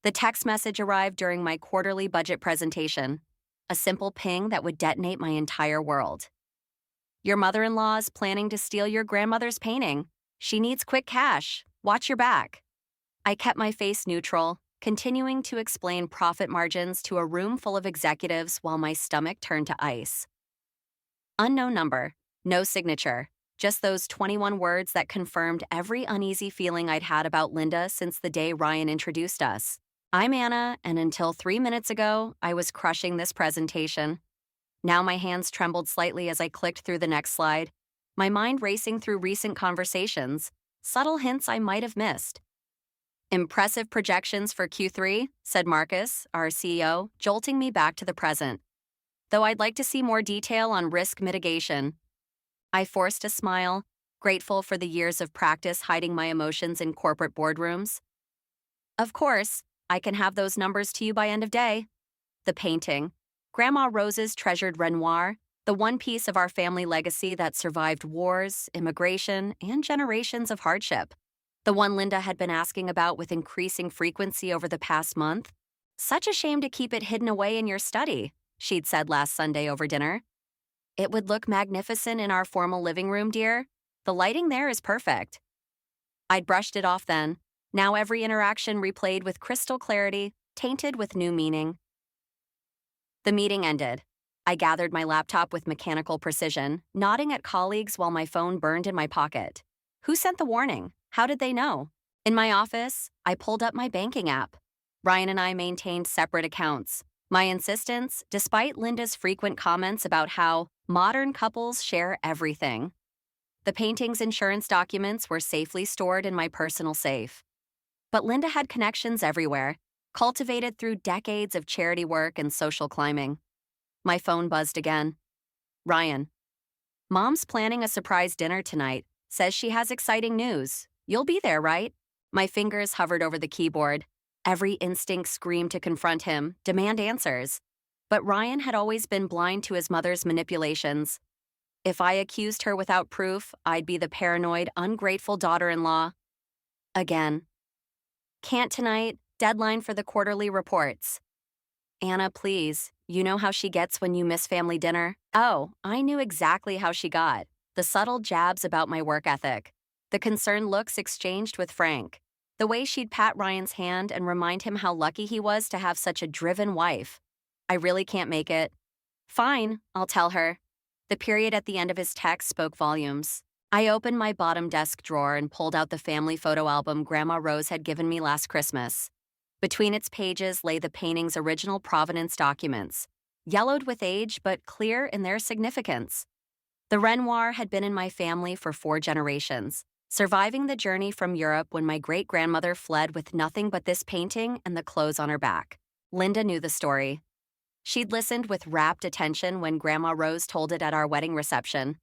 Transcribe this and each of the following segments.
The text message arrived during my quarterly budget presentation, a simple ping that would detonate my entire world. Your mother-in-law is planning to steal your grandmother's painting. She needs quick cash. Watch your back. I kept my face neutral, continuing to explain profit margins to a room full of executives while my stomach turned to ice. Unknown number, no signature, just those 21 words that confirmed every uneasy feeling I'd had about Linda since the day Ryan introduced us. I'm Anna, and until 3 minutes ago, I was crushing this presentation. Now my hands trembled slightly as I clicked through the next slide, my mind racing through recent conversations, subtle hints I might have missed. Impressive projections for Q3, said Marcus, our CEO, jolting me back to the present. Though I'd like to see more detail on risk mitigation. I forced a smile, grateful for the years of practice hiding my emotions in corporate boardrooms. Of course, I can have those numbers to you by end of day. The painting, Grandma Rose's treasured Renoir, the one piece of our family legacy that survived wars, immigration, and generations of hardship. The one Linda had been asking about with increasing frequency over the past month. Such a shame to keep it hidden away in your study, she'd said last Sunday over dinner. It would look magnificent in our formal living room, dear. The lighting there is perfect. I'd brushed it off then. Now every interaction replayed with crystal clarity, tainted with new meaning. The meeting ended. I gathered my laptop with mechanical precision, nodding at colleagues while my phone burned in my pocket. Who sent the warning? How did they know? In my office, I pulled up my banking app. Ryan and I maintained separate accounts. My insistence, despite Linda's frequent comments about how modern couples share everything. The painting's insurance documents were safely stored in my personal safe. But Linda had connections everywhere, cultivated through decades of charity work and social climbing. My phone buzzed again. Ryan. Mom's planning a surprise dinner tonight. Says she has exciting news. You'll be there, right? My fingers hovered over the keyboard. Every instinct screamed to confront him, demand answers. But Ryan had always been blind to his mother's manipulations. If I accused her without proof, I'd be the paranoid, ungrateful daughter-in-law. Again. Can't tonight. Deadline for the quarterly reports. Anna, please. You know how she gets when you miss family dinner? Oh, I knew exactly how she got. The subtle jabs about my work ethic. The concerned looks exchanged with Frank. The way she'd pat Ryan's hand and remind him how lucky he was to have such a driven wife. I really can't make it. Fine, I'll tell her. The period at the end of his text spoke volumes. I opened my bottom desk drawer and pulled out the family photo album Grandma Rose had given me last Christmas. Between its pages lay the painting's original provenance documents, yellowed with age but clear in their significance. The Renoir had been in my family for 4 generations, surviving the journey from Europe when my great-grandmother fled with nothing but this painting and the clothes on her back. Linda knew the story. She'd listened with rapt attention when Grandma Rose told it at our wedding reception.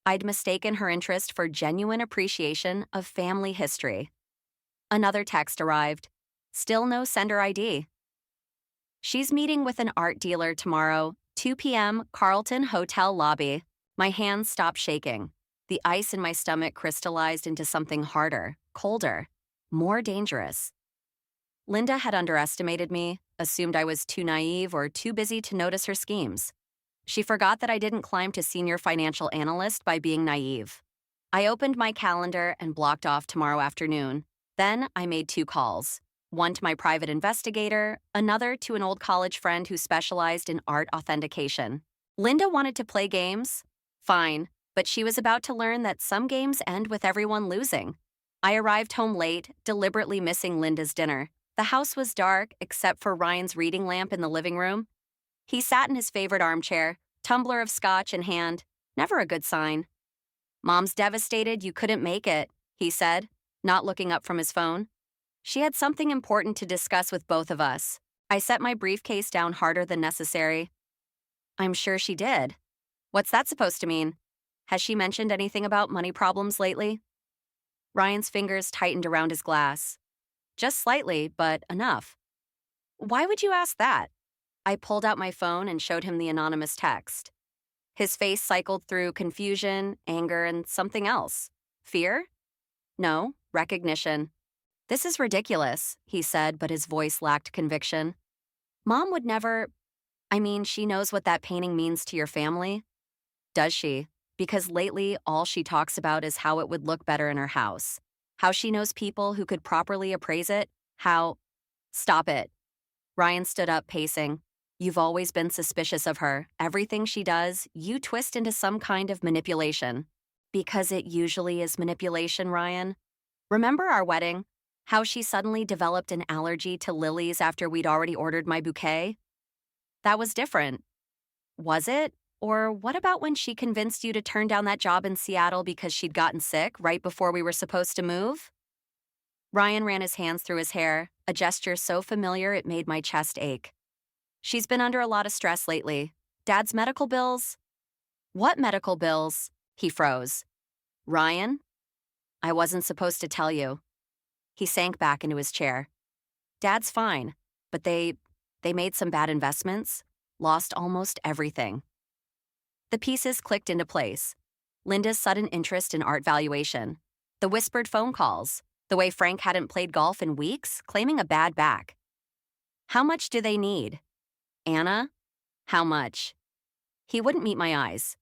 I'd mistaken her interest for genuine appreciation of family history. Another text arrived. Still no sender ID. She's meeting with an art dealer tomorrow, 2 p.m., Carlton Hotel lobby. My hands stopped shaking. The ice in my stomach crystallized into something harder, colder, more dangerous. Linda had underestimated me, assumed I was too naive or too busy to notice her schemes. She forgot that I didn't climb to senior financial analyst by being naive. I opened my calendar and blocked off tomorrow afternoon. Then I made 2 calls. One to my private investigator, another to an old college friend who specialized in art authentication. Linda wanted to play games? Fine, but she was about to learn that some games end with everyone losing. I arrived home late, deliberately missing Linda's dinner. The house was dark, except for Ryan's reading lamp in the living room. He sat in his favorite armchair, tumbler of scotch in hand. Never a good sign. Mom's devastated you couldn't make it, he said, not looking up from his phone. She had something important to discuss with both of us. I set my briefcase down harder than necessary. I'm sure she did. What's that supposed to mean? Has she mentioned anything about money problems lately? Ryan's fingers tightened around his glass. Just slightly, but enough. Why would you ask that? I pulled out my phone and showed him the anonymous text. His face cycled through confusion, anger, and something else. Fear? No, recognition. This is ridiculous, he said, but his voice lacked conviction. Mom would never. I mean, she knows what that painting means to your family. Does she? Because lately, all she talks about is how it would look better in her house. How she knows people who could properly appraise it. How. Stop it. Ryan stood up, pacing. You've always been suspicious of her. Everything she does, you twist into some kind of manipulation. Because it usually is manipulation, Ryan. Remember our wedding? How she suddenly developed an allergy to lilies after we'd already ordered my bouquet? That was different. Was it? Or what about when she convinced you to turn down that job in Seattle because she'd gotten sick right before we were supposed to move? Ryan ran his hands through his hair, a gesture so familiar it made my chest ache. She's been under a lot of stress lately. Dad's medical bills? What medical bills? He froze. Ryan? I wasn't supposed to tell you. He sank back into his chair. Dad's fine, but they made some bad investments, lost almost everything. The pieces clicked into place. Linda's sudden interest in art valuation, the whispered phone calls, the way Frank hadn't played golf in weeks, claiming a bad back. How much do they need? Anna? How much? He wouldn't meet my eyes.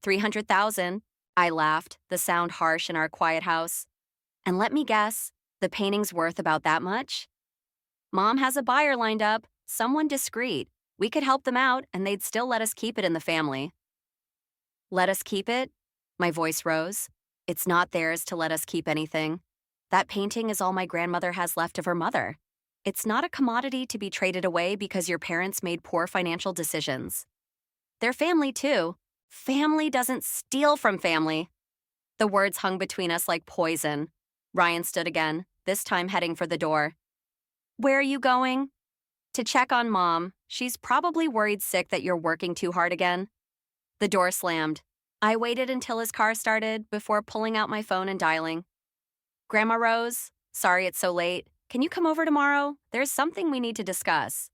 300,000. I laughed, the sound harsh in our quiet house. And let me guess, the painting's worth about that much? Mom has a buyer lined up, someone discreet. We could help them out, and they'd still let us keep it in the family. Let us keep it? My voice rose. It's not theirs to let us keep anything. That painting is all my grandmother has left of her mother. It's not a commodity to be traded away because your parents made poor financial decisions. They're family, too. Family doesn't steal from family. The words hung between us like poison. Ryan stood again, this time heading for the door. Where are you going? To check on Mom. She's probably worried sick that you're working too hard again. The door slammed. I waited until his car started before pulling out my phone and dialing. Grandma Rose, sorry it's so late. Can you come over tomorrow? There's something we need to discuss.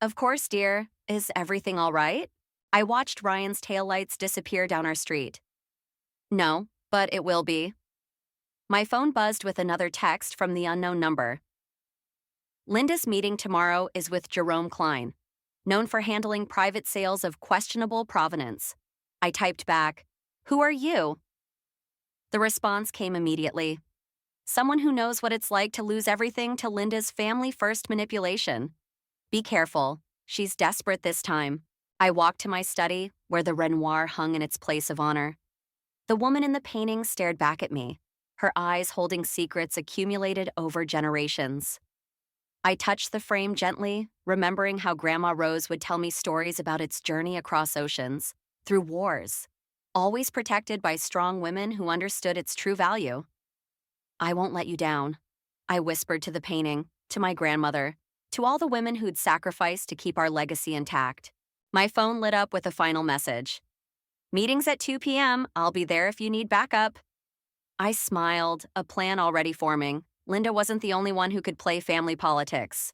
Of course, dear. Is everything all right? I watched Ryan's taillights disappear down our street. No, but it will be. My phone buzzed with another text from the unknown number. Linda's meeting tomorrow is with Jerome Klein, known for handling private sales of questionable provenance. I typed back, "Who are you?" The response came immediately. Someone who knows what it's like to lose everything to Linda's family-first manipulation. Be careful. She's desperate this time. I walked to my study, where the Renoir hung in its place of honor. The woman in the painting stared back at me, her eyes holding secrets accumulated over generations. I touched the frame gently, remembering how Grandma Rose would tell me stories about its journey across oceans, through wars, always protected by strong women who understood its true value. I won't let you down, I whispered to the painting, to my grandmother, to all the women who'd sacrificed to keep our legacy intact. My phone lit up with a final message. Meeting's at 2 p.m. I'll be there if you need backup. I smiled, a plan already forming. Linda wasn't the only one who could play family politics.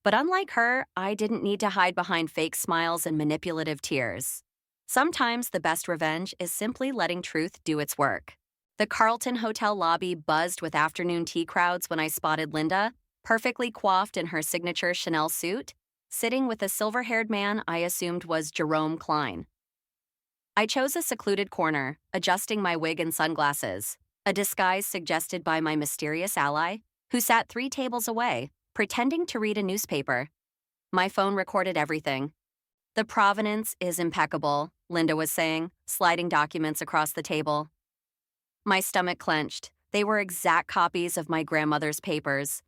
But unlike her, I didn't need to hide behind fake smiles and manipulative tears. Sometimes the best revenge is simply letting truth do its work. The Carlton Hotel lobby buzzed with afternoon tea crowds when I spotted Linda, perfectly coiffed in her signature Chanel suit, sitting with a silver-haired man I assumed was Jerome Klein. I chose a secluded corner, adjusting my wig and sunglasses, a disguise suggested by my mysterious ally, who sat 3 tables away, pretending to read a newspaper. My phone recorded everything. The provenance is impeccable, Linda was saying, sliding documents across the table. My stomach clenched. They were exact copies of my grandmother's papers.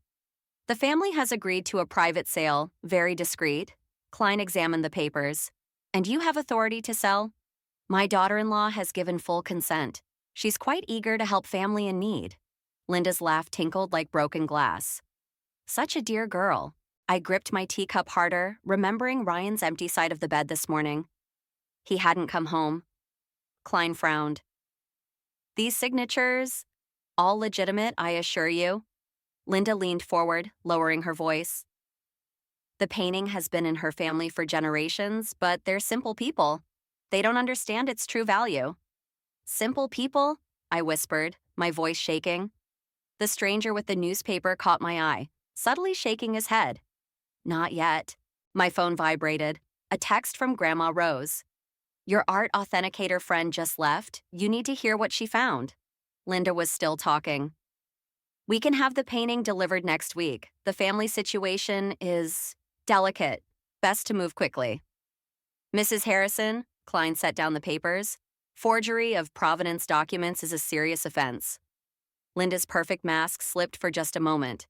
The family has agreed to a private sale, very discreet. Klein examined the papers. And you have authority to sell? My daughter-in-law has given full consent. She's quite eager to help family in need. Linda's laugh tinkled like broken glass. Such a dear girl. I gripped my teacup harder, remembering Ryan's empty side of the bed this morning. He hadn't come home. Klein frowned. These signatures, all legitimate, I assure you. Linda leaned forward, lowering her voice. The painting has been in her family for generations, but they're simple people. They don't understand its true value. Simple people? I whispered, my voice shaking. The stranger with the newspaper caught my eye, subtly shaking his head. Not yet. My phone vibrated. A text from Grandma Rose. Your art authenticator friend just left. You need to hear what she found. Linda was still talking. We can have the painting delivered next week. The family situation is delicate. Best to move quickly. Mrs. Harrison, Klein set down the papers. Forgery of provenance documents is a serious offense. Linda's perfect mask slipped for just a moment.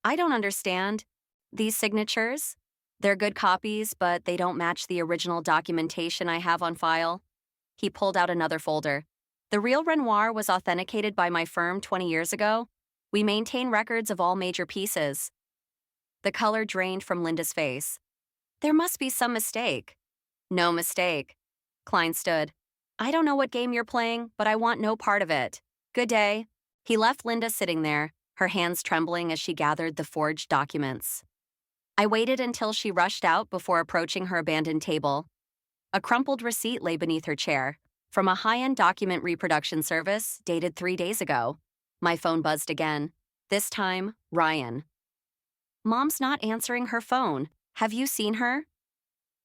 I don't understand. These signatures? They're good copies, but they don't match the original documentation I have on file. He pulled out another folder. The real Renoir was authenticated by my firm 20 years ago. We maintain records of all major pieces. The color drained from Linda's face. There must be some mistake. No mistake. Klein stood. I don't know what game you're playing, but I want no part of it. Good day. He left Linda sitting there, her hands trembling as she gathered the forged documents. I waited until she rushed out before approaching her abandoned table. A crumpled receipt lay beneath her chair, from a high-end document reproduction service dated 3 days ago. My phone buzzed again. This time, Ryan. Mom's not answering her phone. Have you seen her?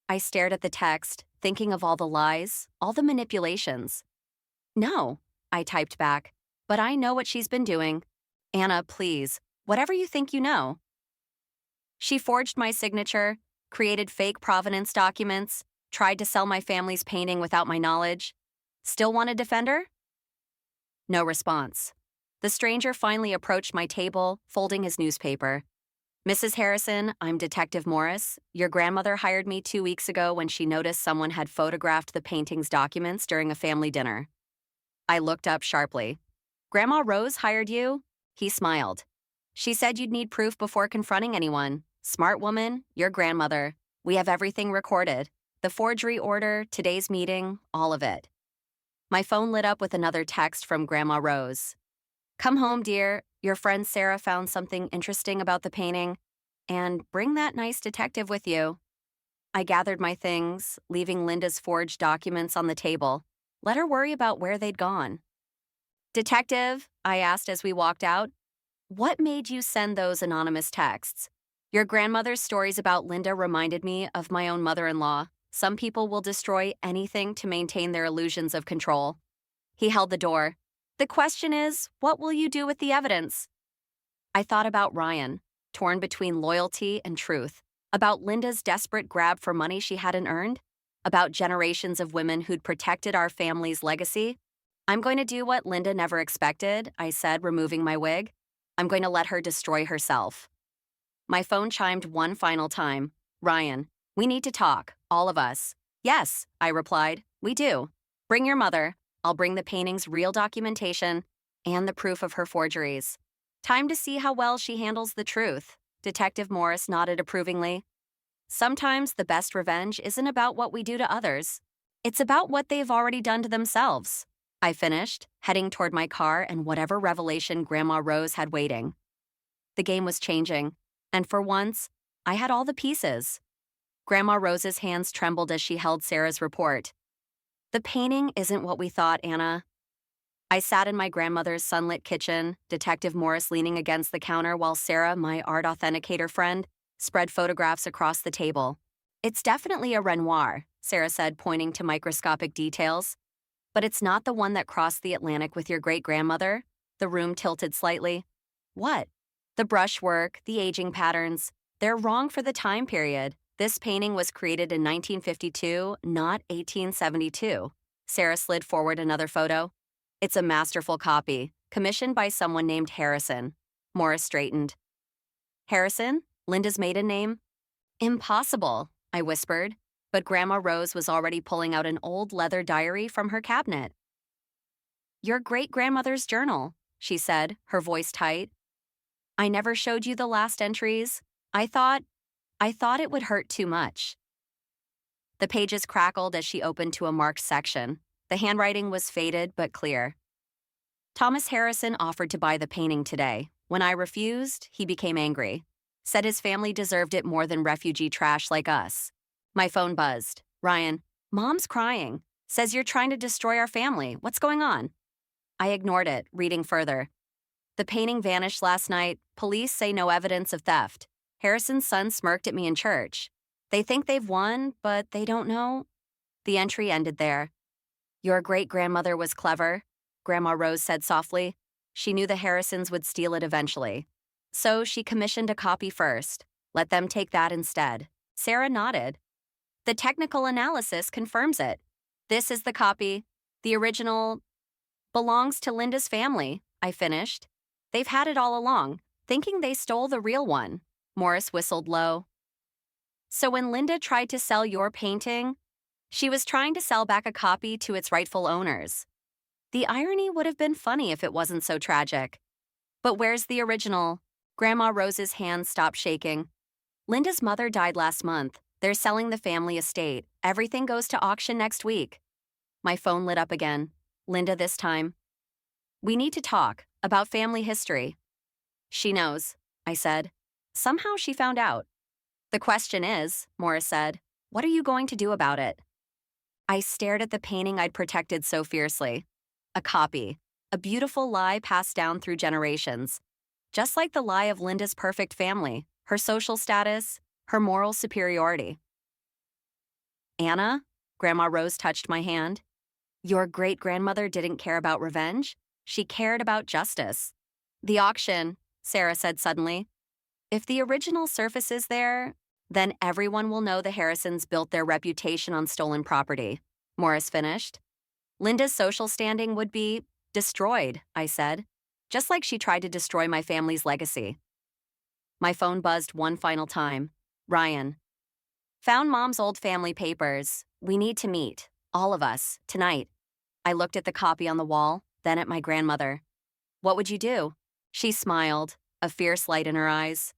I stared at the text, thinking of all the lies, all the manipulations. No, I typed back, but I know what she's been doing. Anna, please, whatever you think you know. She forged my signature, created fake provenance documents, tried to sell my family's painting without my knowledge. Still want a defender? No response. The stranger finally approached my table, folding his newspaper. Mrs. Harrison, I'm Detective Morris. Your grandmother hired me 2 weeks ago when she noticed someone had photographed the painting's documents during a family dinner. I looked up sharply. Grandma Rose hired you? He smiled. She said you'd need proof before confronting anyone. Smart woman, your grandmother. We have everything recorded. The forgery order, today's meeting, all of it. My phone lit up with another text from Grandma Rose. Come home, dear. Your friend Sarah found something interesting about the painting. And bring that nice detective with you. I gathered my things, leaving Linda's forged documents on the table. Let her worry about where they'd gone. Detective, I asked as we walked out, what made you send those anonymous texts? Your grandmother's stories about Linda reminded me of my own mother-in-law. Some people will destroy anything to maintain their illusions of control. He held the door. The question is, what will you do with the evidence? I thought about Ryan, torn between loyalty and truth, about Linda's desperate grab for money she hadn't earned, about generations of women who'd protected our family's legacy. I'm going to do what Linda never expected, I said, removing my wig. I'm going to let her destroy herself. My phone chimed one final time. Ryan, we need to talk, all of us. Yes, I replied, we do. Bring your mother. I'll bring the painting's real documentation and the proof of her forgeries. Time to see how well she handles the truth. Detective Morris nodded approvingly. Sometimes the best revenge isn't about what we do to others. It's about what they've already done to themselves. I finished, heading toward my car and whatever revelation Grandma Rose had waiting. The game was changing, and for once, I had all the pieces. Grandma Rose's hands trembled as she held Sarah's report. The painting isn't what we thought, Anna. I sat in my grandmother's sunlit kitchen, Detective Morris leaning against the counter while Sarah, my art authenticator friend, spread photographs across the table. It's definitely a Renoir, Sarah said, pointing to microscopic details. But it's not the one that crossed the Atlantic with your great-grandmother. The room tilted slightly. What? The brushwork, the aging patterns. They're wrong for the time period. This painting was created in 1952, not 1872. Sarah slid forward another photo. It's a masterful copy, commissioned by someone named Harrison. Morris straightened. Harrison? Linda's maiden name? Impossible, I whispered, but Grandma Rose was already pulling out an old leather diary from her cabinet. Your great-grandmother's journal, she said, her voice tight. I never showed you the last entries. I thought it would hurt too much. The pages crackled as she opened to a marked section. The handwriting was faded but clear. Thomas Harrison offered to buy the painting today. When I refused, he became angry. Said his family deserved it more than refugee trash like us. My phone buzzed. Ryan, Mom's crying. Says you're trying to destroy our family. What's going on? I ignored it, reading further. The painting vanished last night. Police say no evidence of theft. Harrison's son smirked at me in church. They think they've won, but they don't know. The entry ended there. Your great-grandmother was clever, Grandma Rose said softly. She knew the Harrisons would steal it eventually. So she commissioned a copy first. Let them take that instead. Sarah nodded. The technical analysis confirms it. This is the copy. The original belongs to Linda's family, I finished. They've had it all along, thinking they stole the real one. Morris whistled low. So when Linda tried to sell your painting, she was trying to sell back a copy to its rightful owners. The irony would have been funny if it wasn't so tragic. But where's the original? Grandma Rose's hands stopped shaking. Linda's mother died last month. They're selling the family estate. Everything goes to auction next week. My phone lit up again. Linda this time. We need to talk about family history. She knows, I said. Somehow she found out. The question is, Morris said, what are you going to do about it? I stared at the painting I'd protected so fiercely. A copy, a beautiful lie passed down through generations. Just like the lie of Linda's perfect family, her social status, her moral superiority. Anna, Grandma Rose touched my hand. Your great-grandmother didn't care about revenge. She cared about justice. The auction, Sarah said suddenly. If the original surfaces there, then everyone will know the Harrisons built their reputation on stolen property, Morris finished. Linda's social standing would be destroyed, I said, just like she tried to destroy my family's legacy. My phone buzzed one final time. Ryan. Found Mom's old family papers. We need to meet, all of us, tonight. I looked at the copy on the wall, then at my grandmother. What would you do? She smiled, a fierce light in her eyes.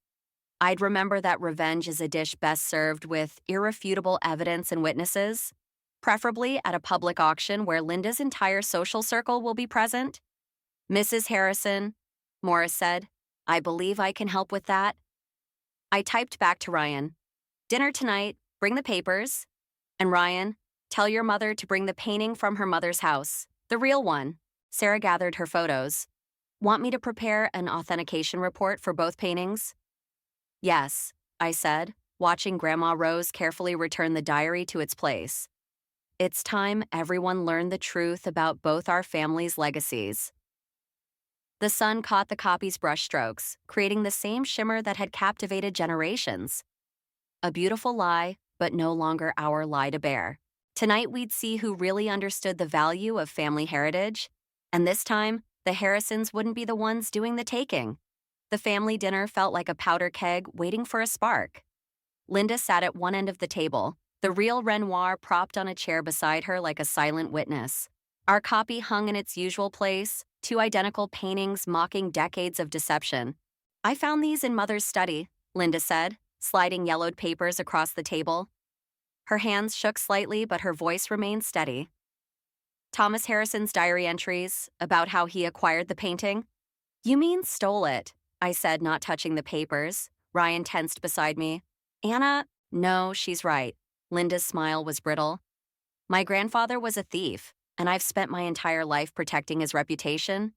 I'd remember that revenge is a dish best served with irrefutable evidence and witnesses, preferably at a public auction where Linda's entire social circle will be present. Mrs. Harrison, Morris said, I believe I can help with that. I typed back to Ryan. Dinner tonight, bring the papers. And Ryan, tell your mother to bring the painting from her mother's house, the real one. Sarah gathered her photos. Want me to prepare an authentication report for both paintings? Yes, I said, watching Grandma Rose carefully return the diary to its place. It's time everyone learned the truth about both our families' legacies. The sun caught the copy's brushstrokes, creating the same shimmer that had captivated generations. A beautiful lie, but no longer our lie to bear. Tonight we'd see who really understood the value of family heritage, and this time, the Harrisons wouldn't be the ones doing the taking. The family dinner felt like a powder keg waiting for a spark. Linda sat at one end of the table, the real Renoir propped on a chair beside her like a silent witness. Our copy hung in its usual place, two identical paintings mocking decades of deception. I found these in Mother's study, Linda said, sliding yellowed papers across the table. Her hands shook slightly, but her voice remained steady. Thomas Harrison's diary entries about how he acquired the painting? You mean stole it, I said, not touching the papers. Ryan tensed beside me. Anna, no, she's right. Linda's smile was brittle. My grandfather was a thief, and I've spent my entire life protecting his reputation.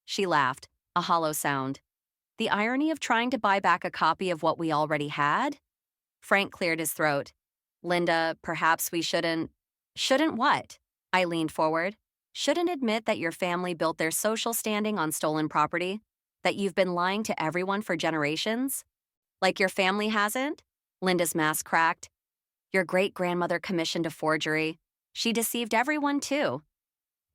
She laughed, a hollow sound. The irony of trying to buy back a copy of what we already had? Frank cleared his throat. Linda, perhaps we shouldn't... Shouldn't what? I leaned forward. Shouldn't admit that your family built their social standing on stolen property? That you've been lying to everyone for generations? Like your family hasn't? Linda's mask cracked. Your great-grandmother commissioned a forgery. She deceived everyone, too.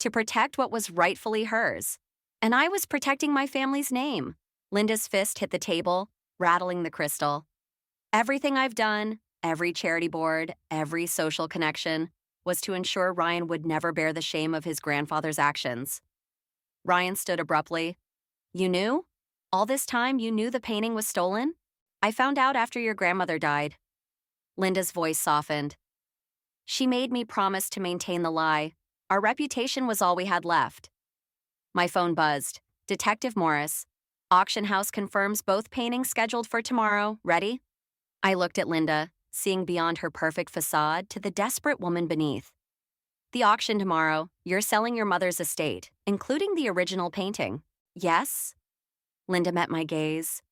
To protect what was rightfully hers. And I was protecting my family's name. Linda's fist hit the table, rattling the crystal. Everything I've done, every charity board, every social connection, was to ensure Ryan would never bear the shame of his grandfather's actions. Ryan stood abruptly. You knew? All this time you knew the painting was stolen? I found out after your grandmother died. Linda's voice softened. She made me promise to maintain the lie. Our reputation was all we had left. My phone buzzed. Detective Morris. Auction house confirms both paintings scheduled for tomorrow. Ready? I looked at Linda, seeing beyond her perfect facade to the desperate woman beneath. The auction tomorrow. You're selling your mother's estate, including the original painting. Yes? Linda met my gaze.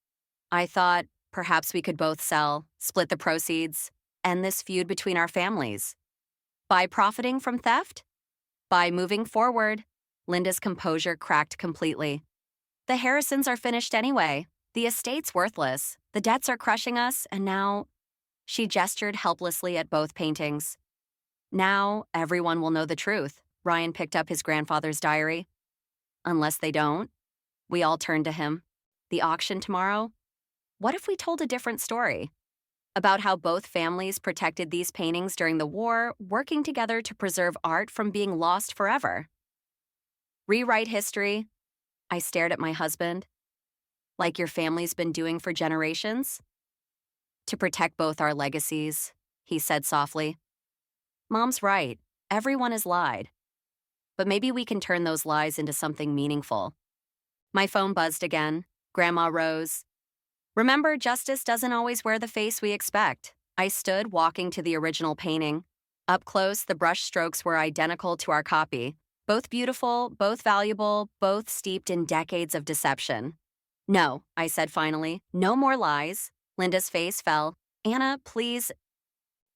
I thought perhaps we could both sell, split the proceeds, end this feud between our families. By profiting from theft? By moving forward. Linda's composure cracked completely. The Harrisons are finished anyway. The estate's worthless. The debts are crushing us, and now... She gestured helplessly at both paintings. Now, everyone will know the truth. Ryan picked up his grandfather's diary. Unless they don't. We all turned to him. The auction tomorrow? What if we told a different story? About how both families protected these paintings during the war, working together to preserve art from being lost forever. Rewrite history? I stared at my husband. Like your family's been doing for generations? To protect both our legacies, he said softly. Mom's right. Everyone has lied. But maybe we can turn those lies into something meaningful. My phone buzzed again. Grandma rose. Remember, justice doesn't always wear the face we expect. I stood, walking to the original painting. Up close, the brush strokes were identical to our copy. Both beautiful, both valuable, both steeped in decades of deception. No, I said finally. No more lies. Linda's face fell. Anna, please.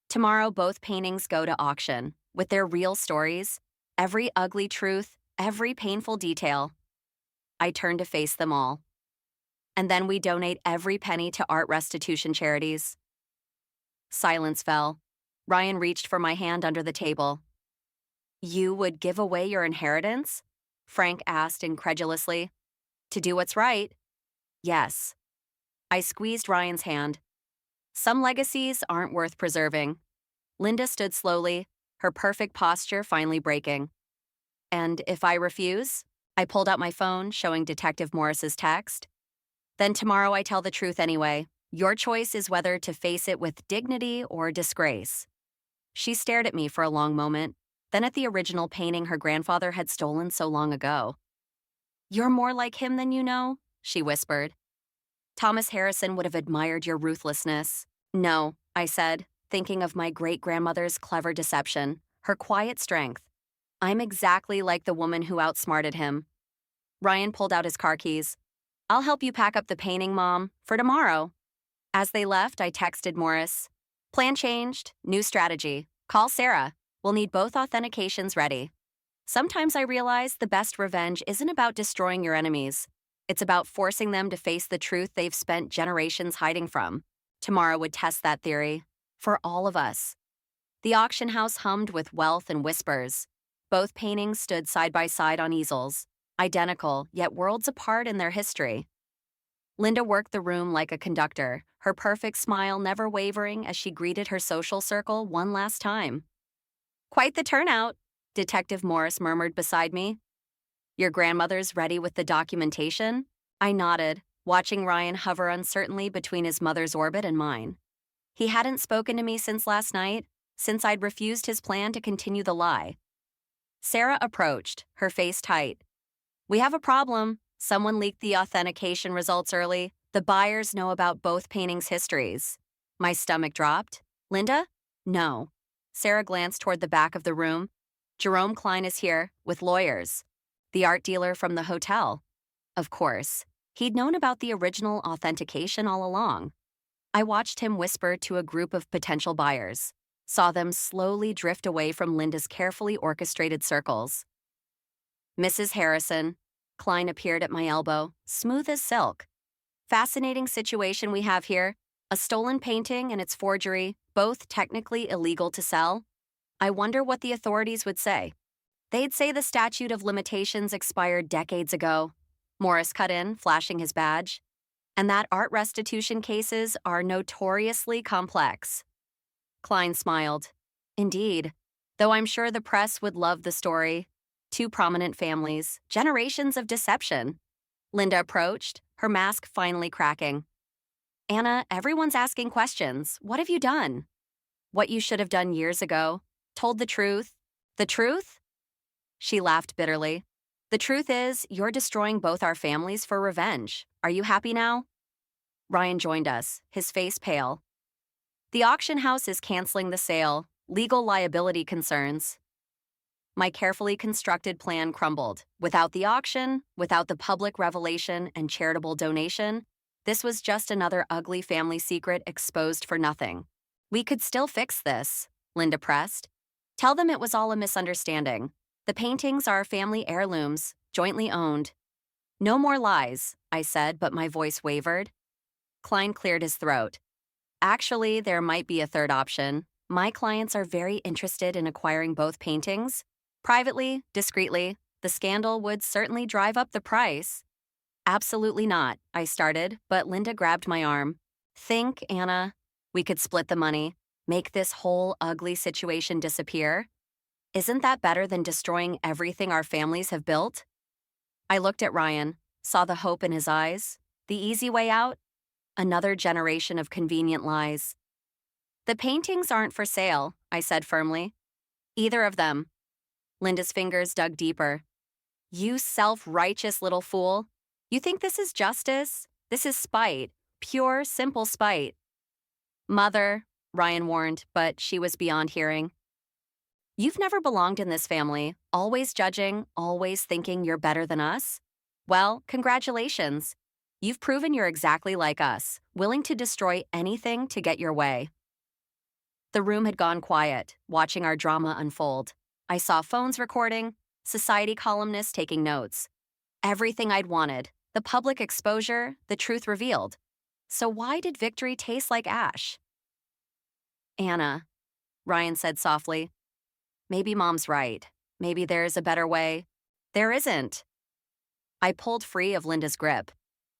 Tomorrow, both paintings go to auction, with their real stories, every ugly truth, every painful detail. I turned to face them all. And then we donate every penny to art restitution charities. Silence fell. Ryan reached for my hand under the table. You would give away your inheritance? Frank asked incredulously. To do what's right? Yes. I squeezed Ryan's hand. Some legacies aren't worth preserving. Linda stood slowly, her perfect posture finally breaking. And if I refuse? I pulled out my phone, showing Detective Morris's text. Then tomorrow I tell the truth anyway. Your choice is whether to face it with dignity or disgrace. She stared at me for a long moment, then at the original painting her grandfather had stolen so long ago. You're more like him than you know, she whispered. Thomas Harrison would have admired your ruthlessness. No, I said, thinking of my great-grandmother's clever deception, her quiet strength. I'm exactly like the woman who outsmarted him. Ryan pulled out his car keys. I'll help you pack up the painting, Mom, for tomorrow. As they left, I texted Morris. Plan changed, new strategy. Call Sarah. We'll need both authentications ready. Sometimes I realize the best revenge isn't about destroying your enemies. It's about forcing them to face the truth they've spent generations hiding from. Tomorrow would test that theory. For all of us. The auction house hummed with wealth and whispers. Both paintings stood side by side on easels, identical, yet worlds apart in their history. Linda worked the room like a conductor, her perfect smile never wavering as she greeted her social circle one last time. Quite the turnout, Detective Morris murmured beside me. Your grandmother's ready with the documentation? I nodded, watching Ryan hover uncertainly between his mother's orbit and mine. He hadn't spoken to me since last night, since I'd refused his plan to continue the lie. Sarah approached, her face tight. We have a problem. Someone leaked the authentication results early. The buyers know about both paintings' histories. My stomach dropped. Linda? No. Sarah glanced toward the back of the room. Jerome Klein is here, with lawyers. The art dealer from the hotel. Of course. He'd known about the original authentication all along. I watched him whisper to a group of potential buyers, saw them slowly drift away from Linda's carefully orchestrated circles. Mrs. Harrison. Klein appeared at my elbow, smooth as silk. Fascinating situation we have here. A stolen painting and its forgery, both technically illegal to sell. I wonder what the authorities would say. They'd say the statute of limitations expired decades ago. Morris cut in, flashing his badge. And that art restitution cases are notoriously complex. Klein smiled. Indeed, though I'm sure the press would love the story. Two prominent families, generations of deception. Linda approached, her mask finally cracking. Anna, everyone's asking questions. What have you done? What you should have done years ago. Told the truth. The truth? She laughed bitterly. The truth is, you're destroying both our families for revenge. Are you happy now? Ryan joined us, his face pale. The auction house is canceling the sale. Legal liability concerns. My carefully constructed plan crumbled. Without the auction, without the public revelation and charitable donation, this was just another ugly family secret exposed for nothing. We could still fix this, Linda pressed. Tell them it was all a misunderstanding. The paintings are family heirlooms, jointly owned. No more lies, I said, but my voice wavered. Klein cleared his throat. Actually, there might be a third option. My clients are very interested in acquiring both paintings. Privately, discreetly, the scandal would certainly drive up the price. Absolutely not, I started, but Linda grabbed my arm. Think, Anna. We could split the money, make this whole ugly situation disappear. Isn't that better than destroying everything our families have built? I looked at Ryan, saw the hope in his eyes. The easy way out? Another generation of convenient lies. The paintings aren't for sale, I said firmly. Either of them. Linda's fingers dug deeper. You self-righteous little fool. You think this is justice? This is spite. Pure, simple spite. Mother, Ryan warned, but she was beyond hearing. You've never belonged in this family, always judging, always thinking you're better than us. Well, congratulations. You've proven you're exactly like us, willing to destroy anything to get your way. The room had gone quiet, watching our drama unfold. I saw phones recording, society columnists taking notes. Everything I'd wanted, the public exposure, the truth revealed. So why did victory taste like ash? Anna, Ryan said softly. Maybe Mom's right. Maybe there's a better way. There isn't. I pulled free of Linda's grip.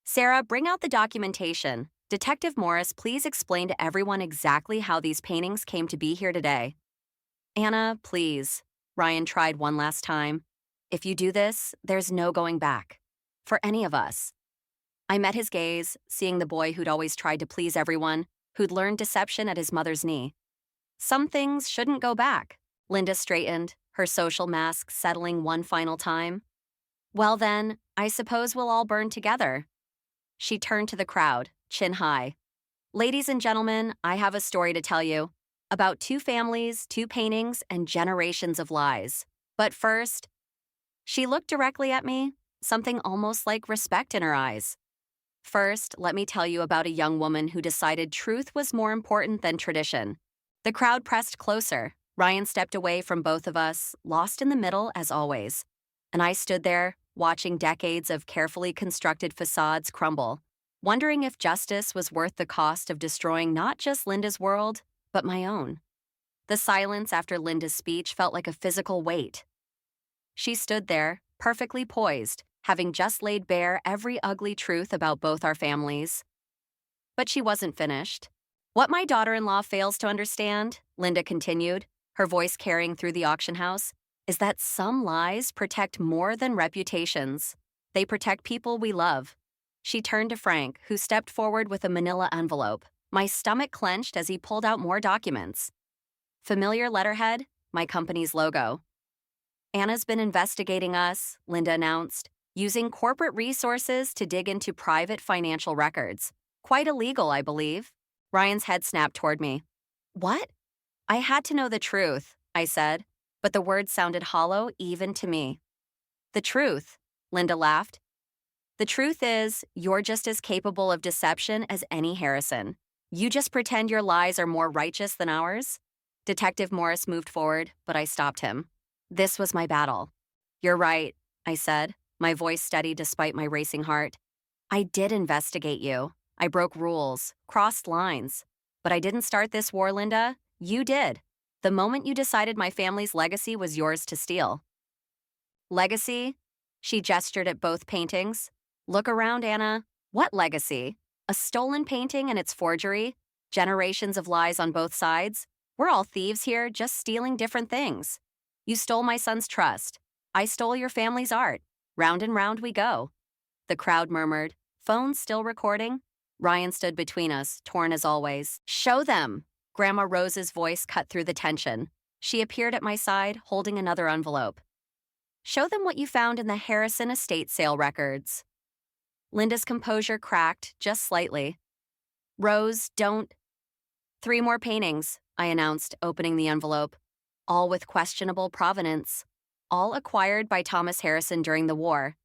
Sarah, bring out the documentation. Detective Morris, please explain to everyone exactly how these paintings came to be here today. Anna, please. Ryan tried one last time. If you do this, there's no going back. For any of us. I met his gaze, seeing the boy who'd always tried to please everyone, who'd learned deception at his mother's knee. Some things shouldn't go back. Linda straightened, her social mask settling one final time. Well then, I suppose we'll all burn together. She turned to the crowd, chin high. Ladies and gentlemen, I have a story to tell you. About two families, two paintings, and generations of lies. But first, she looked directly at me, something almost like respect in her eyes. First, let me tell you about a young woman who decided truth was more important than tradition. The crowd pressed closer. Ryan stepped away from both of us, lost in the middle as always. And I stood there, watching decades of carefully constructed facades crumble, wondering if justice was worth the cost of destroying not just Linda's world, but my own. The silence after Linda's speech felt like a physical weight. She stood there, perfectly poised, having just laid bare every ugly truth about both our families. But she wasn't finished. What my daughter-in-law fails to understand, Linda continued, her voice carrying through the auction house, is that some lies protect more than reputations. They protect people we love. She turned to Frank, who stepped forward with a manila envelope. My stomach clenched as he pulled out more documents. Familiar letterhead, my company's logo. Anna's been investigating us, Linda announced, using corporate resources to dig into private financial records. Quite illegal, I believe. Ryan's head snapped toward me. What? I had to know the truth, I said, but the words sounded hollow even to me. The truth, Linda laughed. The truth is, you're just as capable of deception as any Harrison. You just pretend your lies are more righteous than ours? Detective Morris moved forward, but I stopped him. This was my battle. You're right, I said, my voice steady despite my racing heart. I did investigate you. I broke rules, crossed lines. But I didn't start this war, Linda. You did. The moment you decided my family's legacy was yours to steal. Legacy? She gestured at both paintings. Look around, Anna. What legacy? A stolen painting and its forgery? Generations of lies on both sides? We're all thieves here, just stealing different things. You stole my son's trust. I stole your family's art. Round and round we go. The crowd murmured. Phone still recording? Ryan stood between us, torn as always. Show them! Grandma Rose's voice cut through the tension. She appeared at my side, holding another envelope. Show them what you found in the Harrison estate sale records. Linda's composure cracked, just slightly. Rose, don't... 3 more paintings, I announced, opening the envelope. All with questionable provenance. all acquired by Thomas Harrison during the war.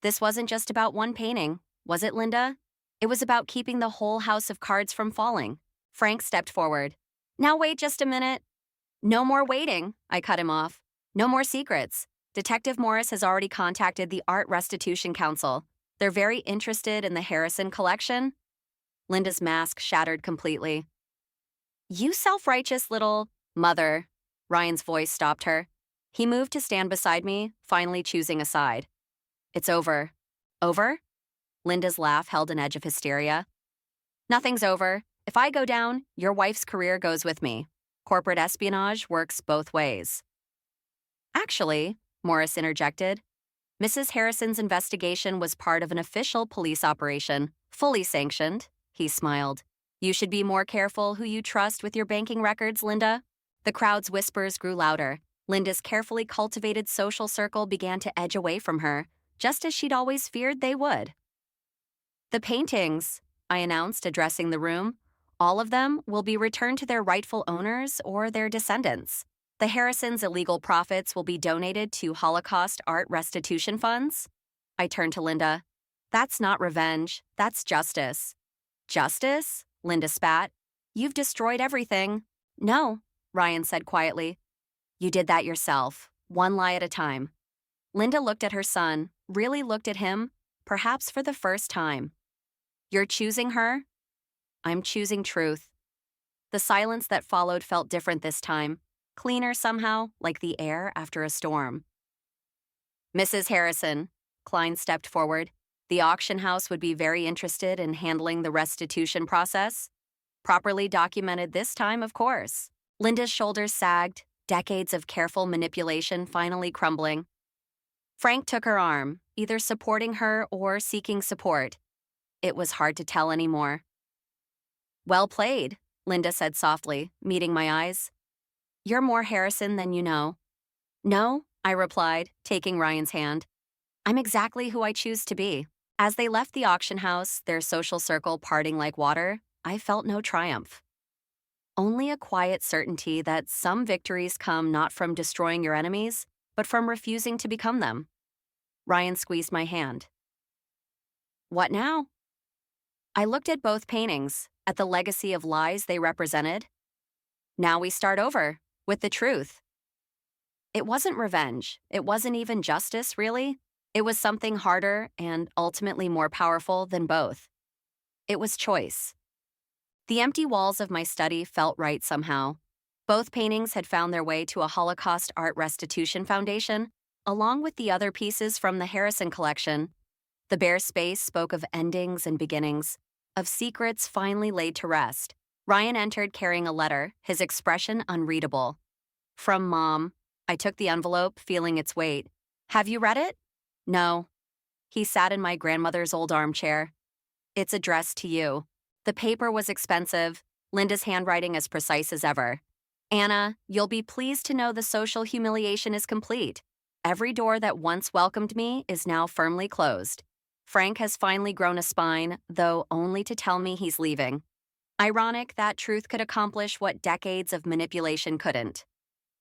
This wasn't just about one painting, was it, Linda? It was about keeping the whole house of cards from falling. Frank stepped forward. Now wait just a minute. No more waiting, I cut him off. No more secrets. Detective Morris has already contacted the Art Restitution Council. They're very interested in the Harrison collection. Linda's mask shattered completely. You self-righteous little mother. Ryan's voice stopped her. He moved to stand beside me, finally choosing a side. It's over. Over? Linda's laugh held an edge of hysteria. Nothing's over. If I go down, your wife's career goes with me. Corporate espionage works both ways. Actually, Morris interjected, Mrs. Harrison's investigation was part of an official police operation, fully sanctioned. He smiled. You should be more careful who you trust with your banking records, Linda. The crowd's whispers grew louder. Linda's carefully cultivated social circle began to edge away from her, just as she'd always feared they would. The paintings, I announced, addressing the room, all of them will be returned to their rightful owners or their descendants. The Harrisons' illegal profits will be donated to Holocaust art restitution funds. I turned to Linda. That's not revenge, that's justice. Justice? Linda spat. You've destroyed everything. No, Ryan said quietly. You did that yourself, one lie at a time. Linda looked at her son, really looked at him, perhaps for the first time. You're choosing her? I'm choosing truth. The silence that followed felt different this time, cleaner somehow, like the air after a storm. Mrs. Harrison, Klein stepped forward. The auction house would be very interested in handling the restitution process. Properly documented this time, of course. Linda's shoulders sagged, decades of careful manipulation finally crumbling. Frank took her arm, either supporting her or seeking support. It was hard to tell anymore. Well played, Linda said softly, meeting my eyes. You're more Harrison than you know. No, I replied, taking Ryan's hand. I'm exactly who I choose to be. As they left the auction house, their social circle parting like water, I felt no triumph. Only a quiet certainty that some victories come not from destroying your enemies, but from refusing to become them. Ryan squeezed my hand. What now? I looked at both paintings, at the legacy of lies they represented. Now we start over, with the truth. It wasn't revenge. It wasn't even justice, really. It was something harder and ultimately more powerful than both. It was choice. The empty walls of my study felt right somehow. Both paintings had found their way to a Holocaust Art Restitution Foundation, along with the other pieces from the Harrison collection. The bare space spoke of endings and beginnings, of secrets finally laid to rest. Ryan entered carrying a letter, his expression unreadable. From Mom. I took the envelope, feeling its weight. Have you read it? No. He sat in my grandmother's old armchair. It's addressed to you. The paper was expensive, Linda's handwriting as precise as ever. Anna, you'll be pleased to know the social humiliation is complete. Every door that once welcomed me is now firmly closed. Frank has finally grown a spine, though only to tell me he's leaving. Ironic that truth could accomplish what decades of manipulation couldn't.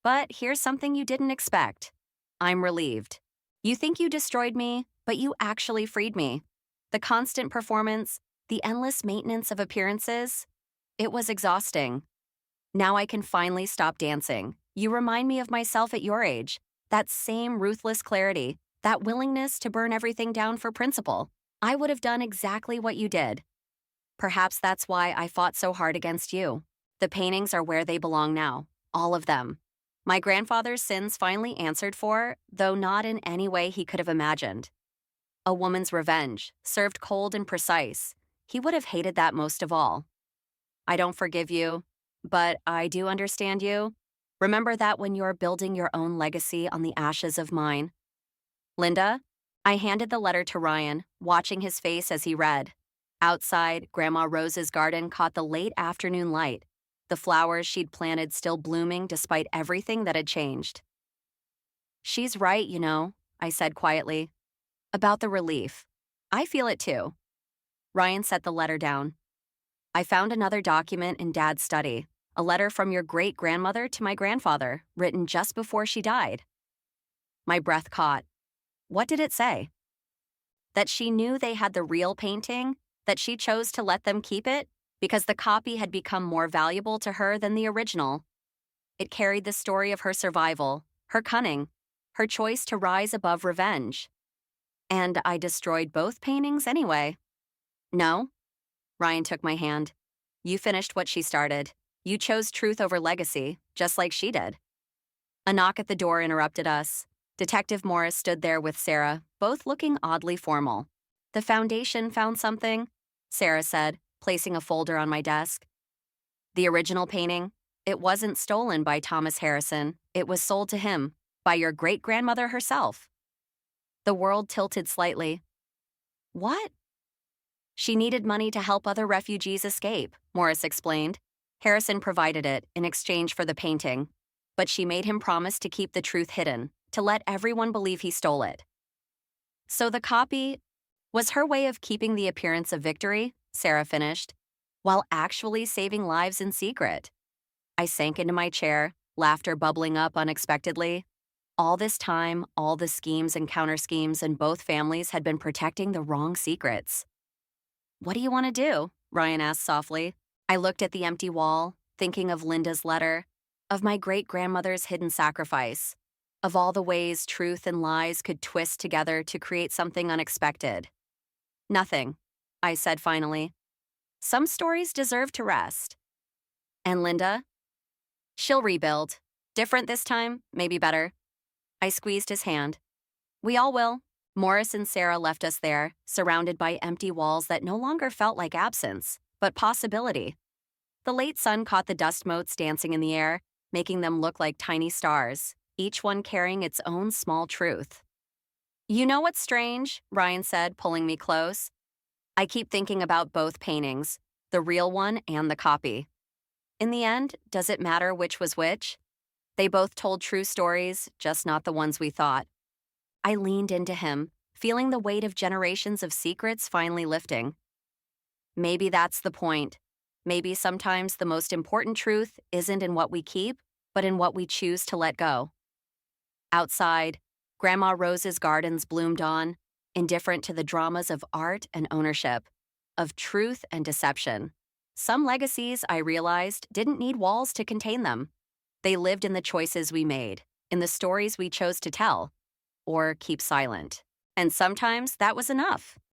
But here's something you didn't expect. I'm relieved. You think you destroyed me, but you actually freed me. The constant performance, the endless maintenance of appearances, it was exhausting. Now I can finally stop dancing. You remind me of myself at your age. That same ruthless clarity, that willingness to burn everything down for principle. I would have done exactly what you did. Perhaps that's why I fought so hard against you. The paintings are where they belong now, all of them. My grandfather's sins finally answered for, though not in any way he could have imagined. A woman's revenge, served cold and precise. He would have hated that most of all. I don't forgive you, but I do understand you. Remember that when you're building your own legacy on the ashes of mine. Linda, I handed the letter to Ryan, watching his face as he read. Outside, Grandma Rose's garden caught the late afternoon light, the flowers she'd planted still blooming despite everything that had changed. She's right, you know, I said quietly. About the relief. I feel it too. Ryan set the letter down. I found another document in Dad's study, a letter from your great-grandmother to my grandfather, written just before she died. My breath caught. What did it say? That she knew they had the real painting, that she chose to let them keep it because the copy had become more valuable to her than the original. It carried the story of her survival, her cunning, her choice to rise above revenge. And I destroyed both paintings anyway. No, Ryan took my hand. You finished what she started. You chose truth over legacy, just like she did. A knock at the door interrupted us. Detective Morris stood there with Sarah, both looking oddly formal. The foundation found something, Sarah said, placing a folder on my desk. The original painting? It wasn't stolen by Thomas Harrison. It was sold to him, by your great-grandmother herself. The world tilted slightly. What? She needed money to help other refugees escape, Morris explained. Harrison provided it in exchange for the painting, but she made him promise to keep the truth hidden, to let everyone believe he stole it. So the copy was her way of keeping the appearance of victory, Sarah finished, while actually saving lives in secret. I sank into my chair, laughter bubbling up unexpectedly. All this time, all the schemes and counter-schemes in both families had been protecting the wrong secrets. What do you want to do? Ryan asked softly. I looked at the empty wall, thinking of Linda's letter, of my great-grandmother's hidden sacrifice, of all the ways truth and lies could twist together to create something unexpected. Nothing, I said finally. Some stories deserve to rest. And Linda? She'll rebuild. Different this time, maybe better. I squeezed his hand. We all will. Morris and Sarah left us there, surrounded by empty walls that no longer felt like absence, but possibility. The late sun caught the dust motes dancing in the air, making them look like tiny stars, each one carrying its own small truth. You know what's strange? Ryan said, pulling me close. I keep thinking about both paintings, the real one and the copy. In the end, does it matter which was which? They both told true stories, just not the ones we thought. I leaned into him, feeling the weight of generations of secrets finally lifting. Maybe that's the point. Maybe sometimes the most important truth isn't in what we keep, but in what we choose to let go. Outside, Grandma Rose's gardens bloomed on, indifferent to the dramas of art and ownership, of truth and deception. Some legacies, I realized, didn't need walls to contain them. They lived in the choices we made, in the stories we chose to tell, or keep silent. And sometimes that was enough.